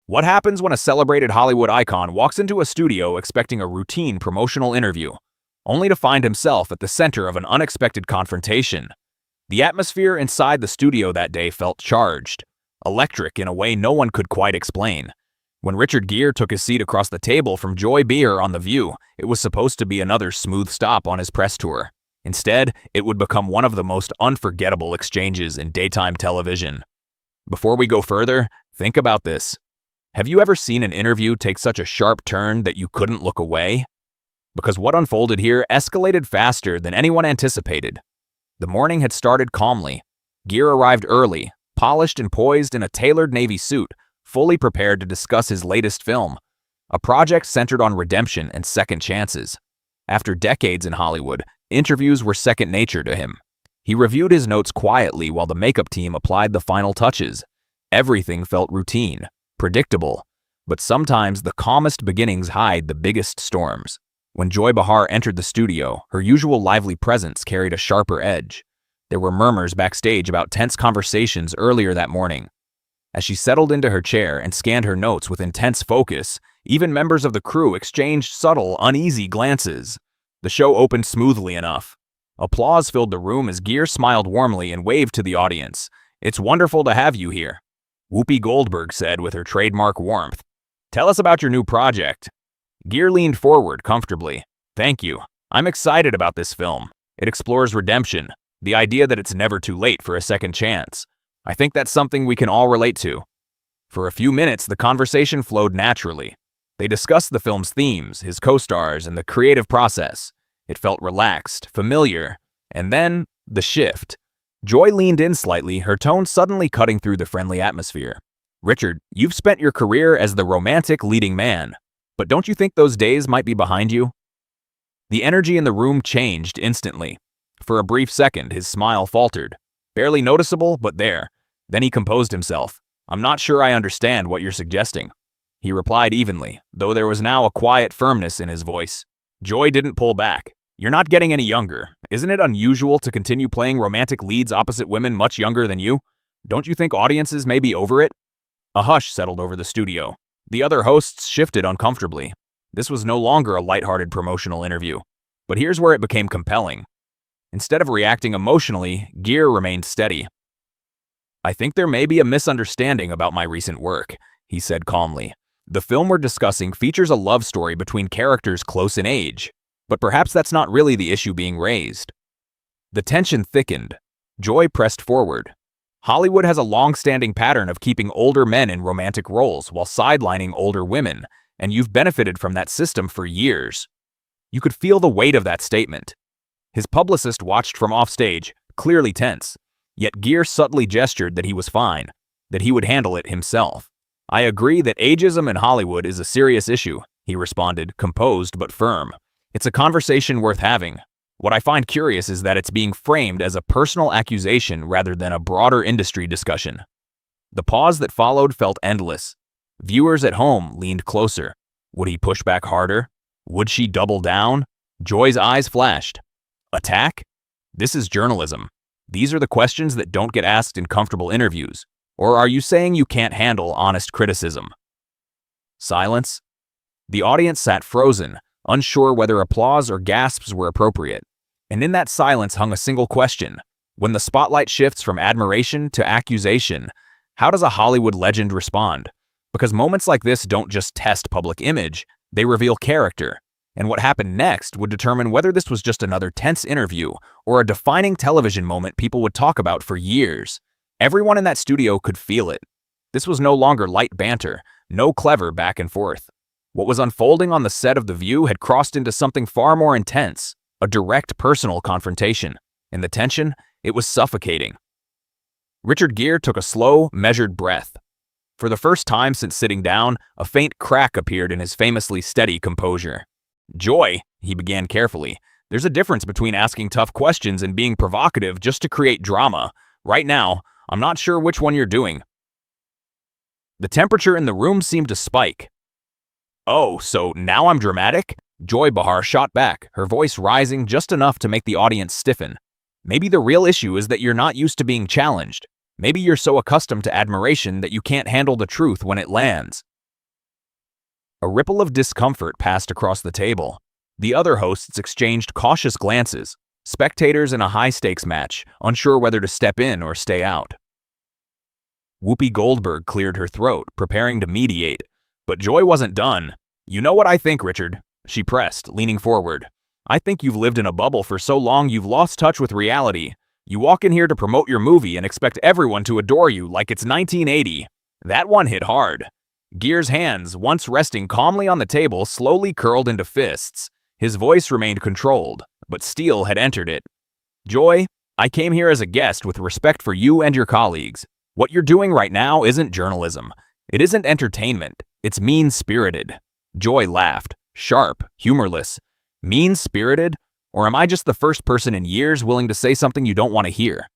What happens when a celebrated Hollywood icon walks into a studio expecting a routine promotional interview, only to find himself at the center of an unexpected confrontation? The atmosphere inside the studio that day felt charged, electric in a way no one could quite explain. When Richard Gere took his seat across the table from Joy Behar on The View, it was supposed to be another smooth stop on his press tour. Instead, it would become one of the most unforgettable exchanges in daytime television. Before we go further, think about this. Have you ever seen an interview take such a sharp turn that you couldn't look away? Because what unfolded here escalated faster than anyone anticipated. The morning had started calmly. Gere arrived early, polished and poised in a tailored navy suit, fully prepared to discuss his latest film, a project centered on redemption and second chances. After decades in Hollywood, interviews were second nature to him. He reviewed his notes quietly while the makeup team applied the final touches. Everything felt routine, predictable, but sometimes the calmest beginnings hide the biggest storms. When Joy Behar entered the studio, her usual lively presence carried a sharper edge. There were murmurs backstage about tense conversations earlier that morning. As she settled into her chair and scanned her notes with intense focus, even members of the crew exchanged subtle, uneasy glances. The show opened smoothly enough. Applause filled the room as Gere smiled warmly and waved to the audience. "It's wonderful to have you here," Whoopi Goldberg said with her trademark warmth. "Tell us about your new project." Gere leaned forward comfortably. "Thank you. I'm excited about this film. It explores redemption, the idea that it's never too late for a second chance. I think that's something we can all relate to." For a few minutes, the conversation flowed naturally. They discussed the film's themes, his co-stars, and the creative process. It felt relaxed, familiar, and then, the shift. Joy leaned in slightly, her tone suddenly cutting through the friendly atmosphere. "Richard, you've spent your career as the romantic leading man, but don't you think those days might be behind you?" The energy in the room changed instantly. For a brief second, his smile faltered. Barely noticeable, but there. Then he composed himself. "I'm not sure I understand what you're suggesting." He replied evenly, though there was now a quiet firmness in his voice. Joy didn't pull back. "You're not getting any younger. Isn't it unusual to continue playing romantic leads opposite women much younger than you? Don't you think audiences may be over it?" A hush settled over the studio. The other hosts shifted uncomfortably. This was no longer a lighthearted promotional interview. But here's where it became compelling. Instead of reacting emotionally, Gere remained steady. "I think there may be a misunderstanding about my recent work," he said calmly. "The film we're discussing features a love story between characters close in age, but perhaps that's not really the issue being raised." The tension thickened. Joy pressed forward. "Hollywood has a long-standing pattern of keeping older men in romantic roles while sidelining older women, and you've benefited from that system for years." You could feel the weight of that statement. His publicist watched from offstage, clearly tense, yet Gere subtly gestured that he was fine, that he would handle it himself. "I agree that ageism in Hollywood is a serious issue," he responded, composed but firm. "It's a conversation worth having. What I find curious is that it's being framed as a personal accusation rather than a broader industry discussion." The pause that followed felt endless. Viewers at home leaned closer. Would he push back harder? Would she double down? Joy's eyes flashed. Attack? This is journalism. These are the questions that don't get asked in comfortable interviews. Or are you saying you can't handle honest criticism? Silence. The audience sat frozen, unsure whether applause or gasps were appropriate. And in that silence hung a single question. When the spotlight shifts from admiration to accusation, how does a Hollywood legend respond? Because moments like this don't just test public image, they reveal character. And what happened next would determine whether this was just another tense interview or a defining television moment people would talk about for years. Everyone in that studio could feel it. This was no longer light banter, no clever back and forth. What was unfolding on the set of The View had crossed into something far more intense, a direct personal confrontation. And the tension, it was suffocating. Richard Gere took a slow, measured breath. For the first time since sitting down, a faint crack appeared in his famously steady composure. "Joy," he began carefully, "there's a difference between asking tough questions and being provocative just to create drama. Right now, I'm not sure which one you're doing." The temperature in the room seemed to spike. "Oh, so now I'm dramatic?" Joy Behar shot back, her voice rising just enough to make the audience stiffen. "Maybe the real issue is that you're not used to being challenged. Maybe you're so accustomed to admiration that you can't handle the truth when it lands." A ripple of discomfort passed across the table. The other hosts exchanged cautious glances, spectators in a high-stakes match, unsure whether to step in or stay out. Whoopi Goldberg cleared her throat, preparing to mediate. But Joy wasn't done. "You know what I think, Richard," she pressed, leaning forward. "I think you've lived in a bubble for so long you've lost touch with reality. You walk in here to promote your movie and expect everyone to adore you like it's 1980. That one hit hard." Gere's hands, once resting calmly on the table, slowly curled into fists. His voice remained controlled, but steel had entered it. "Joy, I came here as a guest with respect for you and your colleagues. What you're doing right now isn't journalism. It isn't entertainment. It's mean-spirited." Joy laughed, sharp, humorless. "Mean-spirited? Or am I just the first person in years willing to say something you don't want to hear?"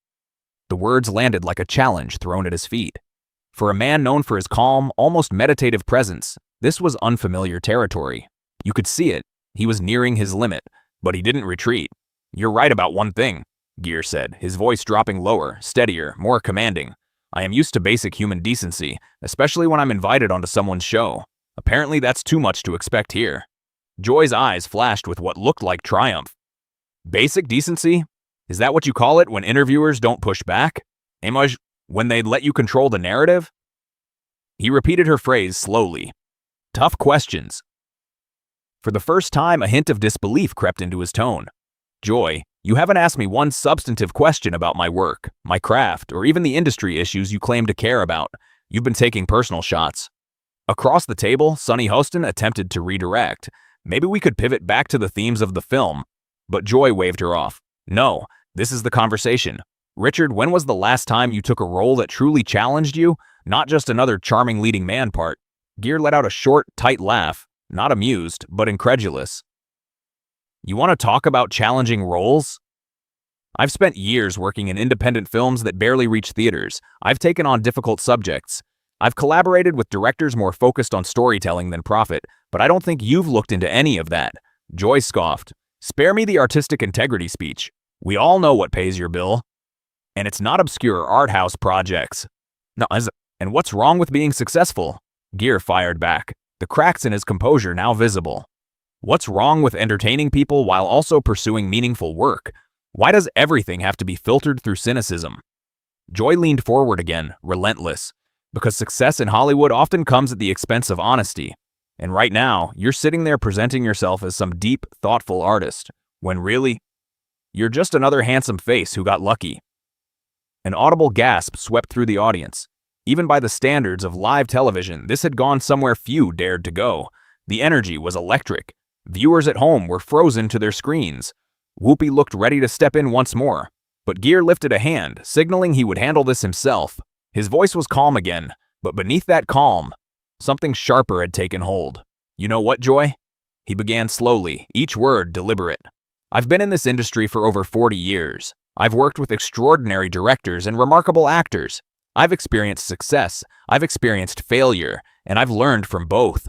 The words landed like a challenge thrown at his feet. For a man known for his calm, almost meditative presence, this was unfamiliar territory. You could see it. He was nearing his limit, but he didn't retreat. "You're right about one thing," Gere said, his voice dropping lower, steadier, more commanding. "I am used to basic human decency, especially when I'm invited onto someone's show. Apparently that's too much to expect here." Joy's eyes flashed with what looked like triumph. "Basic decency? Is that what you call it when interviewers don't push back? When they let you control the narrative?" He repeated her phrase slowly. "Tough questions." For the first time, a hint of disbelief crept into his tone. "Joy, you haven't asked me one substantive question about my work, my craft, or even the industry issues you claim to care about. You've been taking personal shots." Across the table, Sonny Hostin attempted to redirect. "Maybe we could pivot back to the themes of the film." But Joy waved her off. "No, this is the conversation. Richard, when was the last time you took a role that truly challenged you? Not just another charming leading man part." Gere let out a short, tight laugh, not amused, but incredulous. "You want to talk about challenging roles? I've spent years working in independent films that barely reach theaters. I've taken on difficult subjects. I've collaborated with directors more focused on storytelling than profit, but I don't think you've looked into any of that." Joy scoffed. "Spare me the artistic integrity speech. We all know what pays your bill. And it's not obscure art house projects." "No, and what's wrong with being successful?" Gere fired back, the cracks in his composure now visible. "What's wrong with entertaining people while also pursuing meaningful work? Why does everything have to be filtered through cynicism?" Joy leaned forward again, relentless. "Because success in Hollywood often comes at the expense of honesty. And right now, you're sitting there presenting yourself as some deep, thoughtful artist, when really, you're just another handsome face who got lucky." An audible gasp swept through the audience. Even by the standards of live television, this had gone somewhere few dared to go. The energy was electric. Viewers at home were frozen to their screens. Whoopi looked ready to step in once more, but Gere lifted a hand, signaling he would handle this himself. His voice was calm again, but beneath that calm, something sharper had taken hold. "You know what, Joy?" He began slowly, each word deliberate. "I've been in this industry for over 40 years. I've worked with extraordinary directors and remarkable actors. I've experienced success, I've experienced failure, and I've learned from both."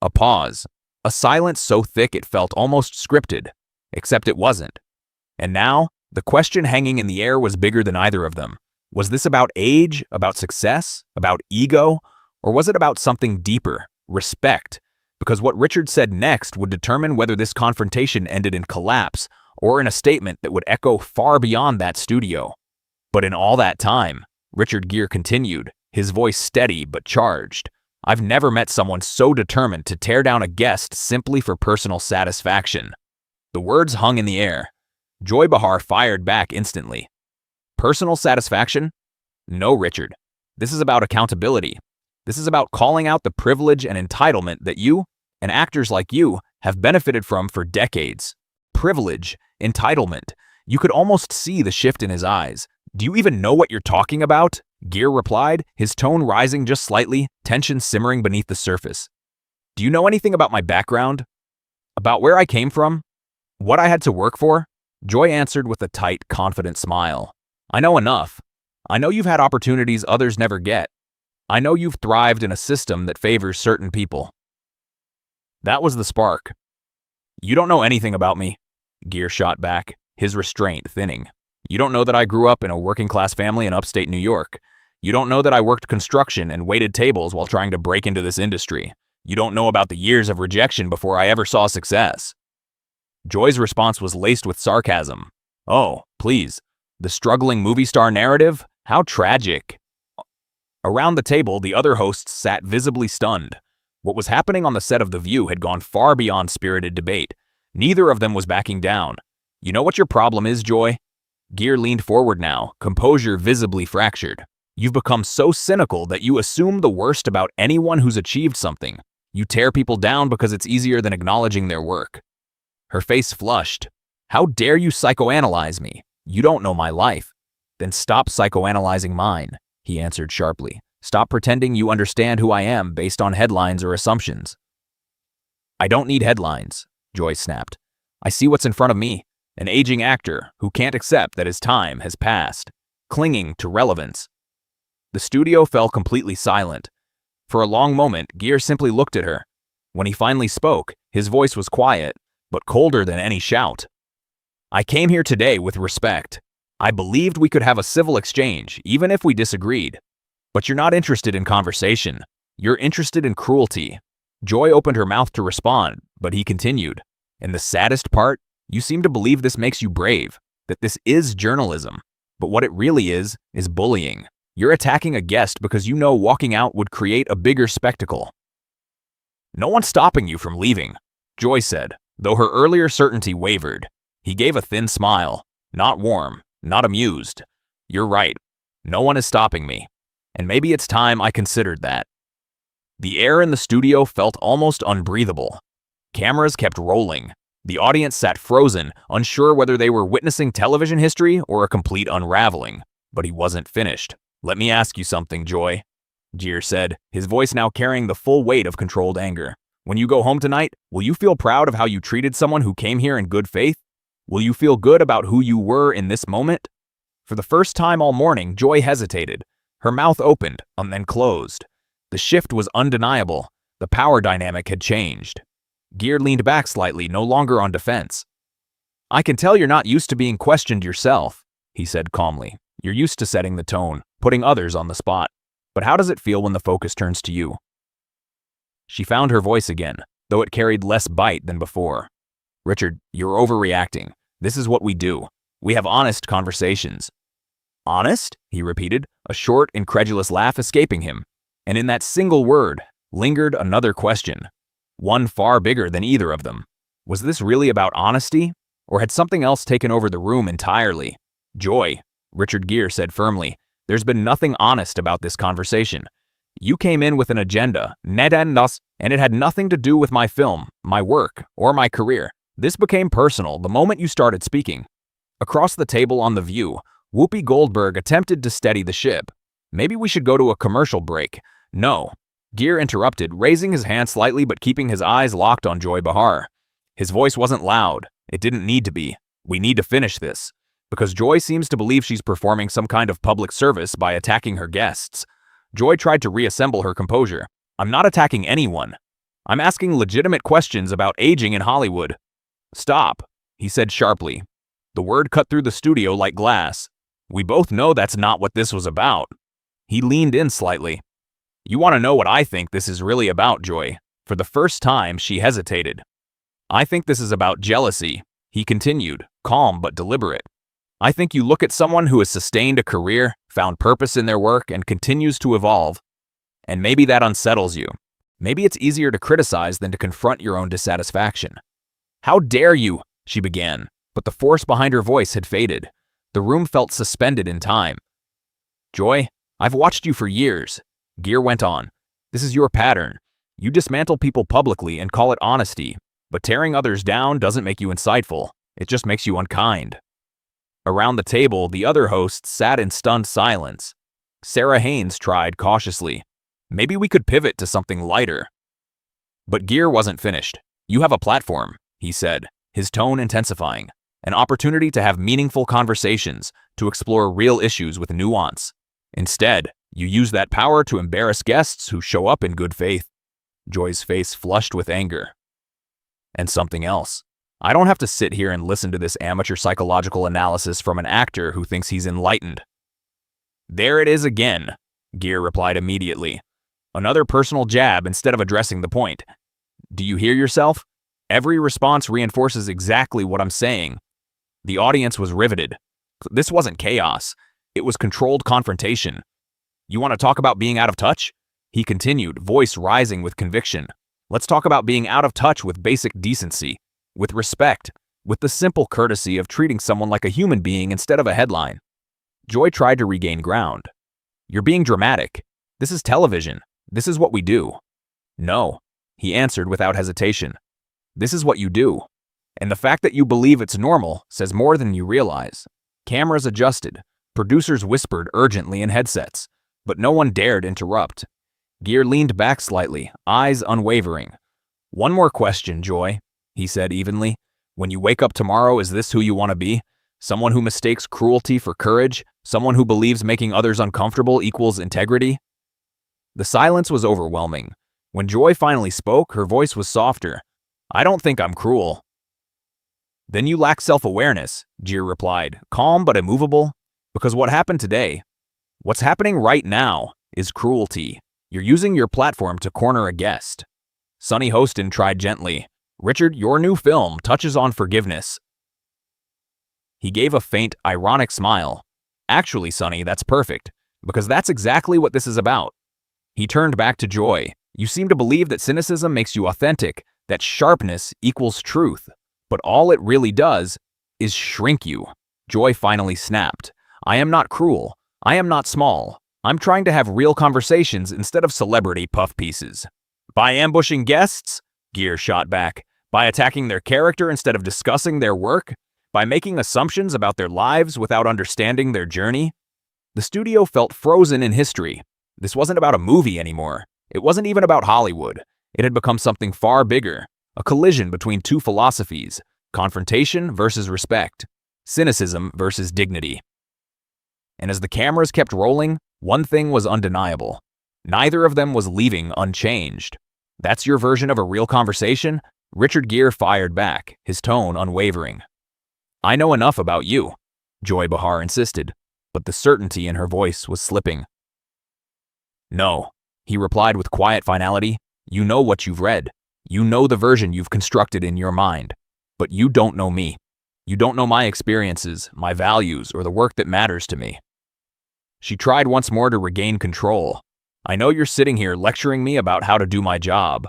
A pause. A silence so thick it felt almost scripted, except it wasn't. And now, the question hanging in the air was bigger than either of them. Was this about age, about success, about ego, or was it about something deeper, respect? Because what Richard said next would determine whether this confrontation ended in collapse or in a statement that would echo far beyond that studio. But in all that time, Richard Gere continued, his voice steady but charged. "I've never met someone so determined to tear down a guest simply for personal satisfaction." The words hung in the air. Joy Behar fired back instantly. "Personal satisfaction? No, Richard. This is about accountability. This is about calling out the privilege and entitlement that you, and actors like you, have benefited from for decades. Privilege, entitlement." You could almost see the shift in his eyes. "Do you even know what you're talking about?" Gere replied, his tone rising just slightly, tension simmering beneath the surface. "Do you know anything about my background? About where I came from? What I had to work for?" Joy answered with a tight, confident smile. "I know enough. I know you've had opportunities others never get. I know you've thrived in a system that favors certain people." That was the spark. "You don't know anything about me," Gere shot back, his restraint thinning. "You don't know that I grew up in a working-class family in upstate New York. You don't know that I worked construction and waited tables while trying to break into this industry. You don't know about the years of rejection before I ever saw success." Joy's response was laced with sarcasm. "Oh, please. The struggling movie star narrative? How tragic." Around the table, the other hosts sat visibly stunned. What was happening on the set of The View had gone far beyond spirited debate. Neither of them was backing down. "You know what your problem is, Joy?" Gere leaned forward now, composure visibly fractured. "You've become so cynical that you assume the worst about anyone who's achieved something. You tear people down because it's easier than acknowledging their work." Her face flushed. "How dare you psychoanalyze me? You don't know my life." "Then stop psychoanalyzing mine," he answered sharply. "Stop pretending you understand who I am based on headlines or assumptions." "I don't need headlines," Joy snapped. "I see what's in front of me, an aging actor who can't accept that his time has passed, clinging to relevance." The studio fell completely silent. For a long moment, Gere simply looked at her. When he finally spoke, his voice was quiet, but colder than any shout. "I came here today with respect. I believed we could have a civil exchange, even if we disagreed. But you're not interested in conversation. You're interested in cruelty." Joy opened her mouth to respond, but he continued. "And the saddest part, you seem to believe this makes you brave, that this is journalism. But what it really is bullying. You're attacking a guest because you know walking out would create a bigger spectacle." "No one's stopping you from leaving," Joy said, though her earlier certainty wavered. He gave a thin smile, not warm, not amused. "You're right. No one is stopping me. And maybe it's time I considered that." The air in the studio felt almost unbreathable. Cameras kept rolling. The audience sat frozen, unsure whether they were witnessing television history or a complete unraveling. But he wasn't finished. "Let me ask you something, Joy," Gere said, his voice now carrying the full weight of controlled anger. "When you go home tonight, will you feel proud of how you treated someone who came here in good faith? Will you feel good about who you were in this moment?" For the first time all morning, Joy hesitated. Her mouth opened and then closed. The shift was undeniable. The power dynamic had changed. Gere leaned back slightly, no longer on defense. "I can tell you're not used to being questioned yourself," he said calmly. "You're used to setting the tone, putting others on the spot. But how does it feel when the focus turns to you?" She found her voice again, though it carried less bite than before. "Richard, you're overreacting. This is what we do. We have honest conversations." "Honest?" he repeated, a short, incredulous laugh escaping him. And in that single word lingered another question, one far bigger than either of them. Was this really about honesty? Or had something else taken over the room entirely? "Joy," Richard Gere said firmly, "there's been nothing honest about this conversation. You came in with an agenda, and it had nothing to do with my film, my work, or my career. This became personal the moment you started speaking." Across the table on The View, Whoopi Goldberg attempted to steady the ship. "Maybe we should go to a commercial break." "No," Gere interrupted, raising his hand slightly but keeping his eyes locked on Joy Behar. His voice wasn't loud. It didn't need to be. "We need to finish this. Because Joy seems to believe she's performing some kind of public service by attacking her guests." Joy tried to reassemble her composure. "I'm not attacking anyone. I'm asking legitimate questions about aging in Hollywood." "Stop," he said sharply. The word cut through the studio like glass. "We both know that's not what this was about." He leaned in slightly. "You want to know what I think this is really about, Joy?" For the first time, she hesitated. "I think this is about jealousy," he continued, calm but deliberate. "I think you look at someone who has sustained a career, found purpose in their work, and continues to evolve. And maybe that unsettles you. Maybe it's easier to criticize than to confront your own dissatisfaction." "How dare you?" she began, but the force behind her voice had faded. The room felt suspended in time. "Joy, I've watched you for years," Gere went on. "This is your pattern. You dismantle people publicly and call it honesty, but tearing others down doesn't make you insightful. It just makes you unkind." Around the table, the other hosts sat in stunned silence. Sarah Haynes tried cautiously. "Maybe we could pivot to something lighter." But Gere wasn't finished. "You have a platform," he said, his tone intensifying. "An opportunity to have meaningful conversations, to explore real issues with nuance. Instead, you use that power to embarrass guests who show up in good faith." Joy's face flushed with anger. "And something else. I don't have to sit here and listen to this amateur psychological analysis from an actor who thinks he's enlightened." "There it is again," Gere replied immediately. Another personal jab instead of addressing the point. Do you hear yourself? Every response reinforces exactly what I'm saying. The audience was riveted. This wasn't chaos. It was controlled confrontation. You want to talk about being out of touch? He continued, voice rising with conviction. Let's talk about being out of touch with basic decency, with respect, with the simple courtesy of treating someone like a human being instead of a headline. Joy tried to regain ground. You're being dramatic. This is television. This is what we do. No, he answered without hesitation. This is what you do. And the fact that you believe it's normal says more than you realize. Cameras adjusted. Producers whispered urgently in headsets, but no one dared interrupt. Gere leaned back slightly, eyes unwavering. One more question, Joy, he said evenly. When you wake up tomorrow, is this who you want to be? Someone who mistakes cruelty for courage? Someone who believes making others uncomfortable equals integrity? The silence was overwhelming. When Joy finally spoke, her voice was softer. I don't think I'm cruel. Then you lack self-awareness, Gere replied, calm but immovable. Because what happened today, what's happening right now, is cruelty. You're using your platform to corner a guest. Sonny Hostin tried gently. Richard, your new film touches on forgiveness. He gave a faint, ironic smile. Actually, Sonny, that's perfect, because that's exactly what this is about. He turned back to Joy. You seem to believe that cynicism makes you authentic, that sharpness equals truth. But all it really does is shrink you. Joy finally snapped. I am not cruel. I am not small. I'm trying to have real conversations instead of celebrity puff pieces. By ambushing guests? Gere shot back. By attacking their character instead of discussing their work? By making assumptions about their lives without understanding their journey? The studio felt frozen in history. This wasn't about a movie anymore. It wasn't even about Hollywood. It had become something far bigger. A collision between two philosophies. Confrontation versus respect. Cynicism versus dignity. And as the cameras kept rolling, one thing was undeniable. Neither of them was leaving unchanged. That's your version of a real conversation? Richard Gere fired back, his tone unwavering. I know enough about you, Joy Behar insisted, but the certainty in her voice was slipping. No, he replied with quiet finality. You know what you've read. You know the version you've constructed in your mind. But you don't know me. You don't know my experiences, my values, or the work that matters to me. She tried once more to regain control. I know you're sitting here lecturing me about how to do my job.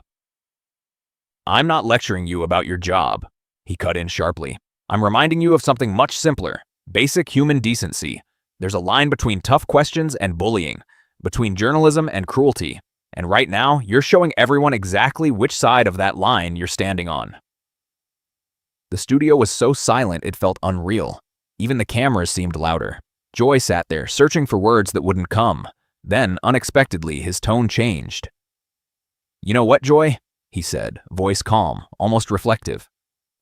I'm not lecturing you about your job, he cut in sharply. I'm reminding you of something much simpler, basic human decency. There's a line between tough questions and bullying, between journalism and cruelty, and right now you're showing everyone exactly which side of that line you're standing on. The studio was so silent it felt unreal. Even the cameras seemed louder. Joy sat there, searching for words that wouldn't come. Then, unexpectedly, his tone changed. You know what, Joy? He said, voice calm, almost reflective.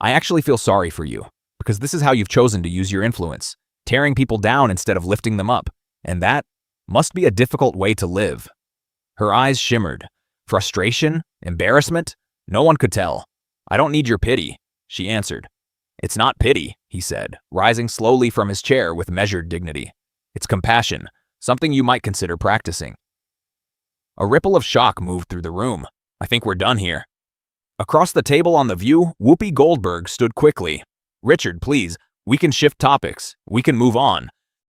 I actually feel sorry for you, because this is how you've chosen to use your influence, tearing people down instead of lifting them up, and that must be a difficult way to live. Her eyes shimmered. Frustration? Embarrassment? No one could tell. I don't need your pity, she answered. It's not pity, he said, rising slowly from his chair with measured dignity. It's compassion, something you might consider practicing. A ripple of shock moved through the room. I think we're done here. Across the table on The View, Whoopi Goldberg stood quickly. Richard, please, we can shift topics. We can move on.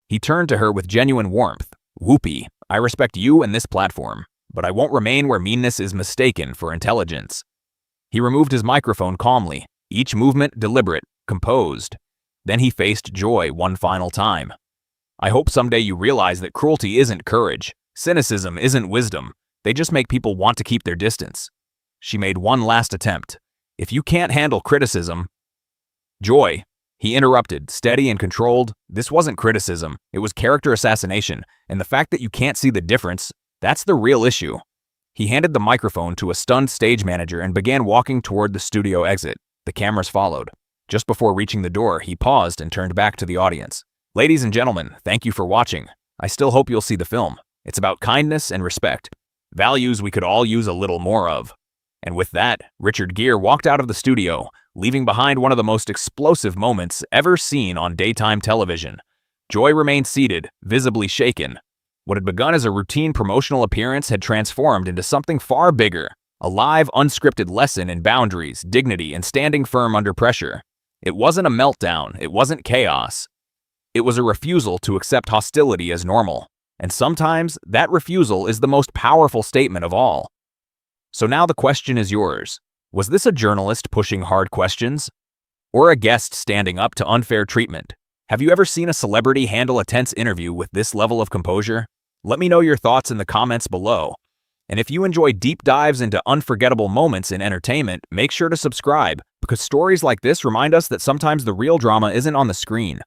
He turned to her with genuine warmth. Whoopi, I respect you and this platform, but I won't remain where meanness is mistaken for intelligence. He removed his microphone calmly, each movement deliberate, composed. Then he faced Joy one final time. I hope someday you realize that cruelty isn't courage. Cynicism isn't wisdom. They just make people want to keep their distance. She made one last attempt. If you can't handle criticism... Joy, he interrupted, steady and controlled. This wasn't criticism. It was character assassination. And the fact that you can't see the difference, that's the real issue. He handed the microphone to a stunned stage manager and began walking toward the studio exit. The cameras followed. Just before reaching the door, he paused and turned back to the audience. Ladies and gentlemen, thank you for watching. I still hope you'll see the film. It's about kindness and respect. Values we could all use a little more of. And with that, Richard Gere walked out of the studio, leaving behind one of the most explosive moments ever seen on daytime television. Joy remained seated, visibly shaken. What had begun as a routine promotional appearance had transformed into something far bigger, a live, unscripted lesson in boundaries, dignity, and standing firm under pressure. It wasn't a meltdown, it wasn't chaos. It was a refusal to accept hostility as normal. And sometimes, that refusal is the most powerful statement of all. So now the question is yours. Was this a journalist pushing hard questions? Or a guest standing up to unfair treatment? Have you ever seen a celebrity handle a tense interview with this level of composure? Let me know your thoughts in the comments below. And if you enjoy deep dives into unforgettable moments in entertainment, make sure to subscribe, because stories like this remind us that sometimes the real drama isn't on the screen.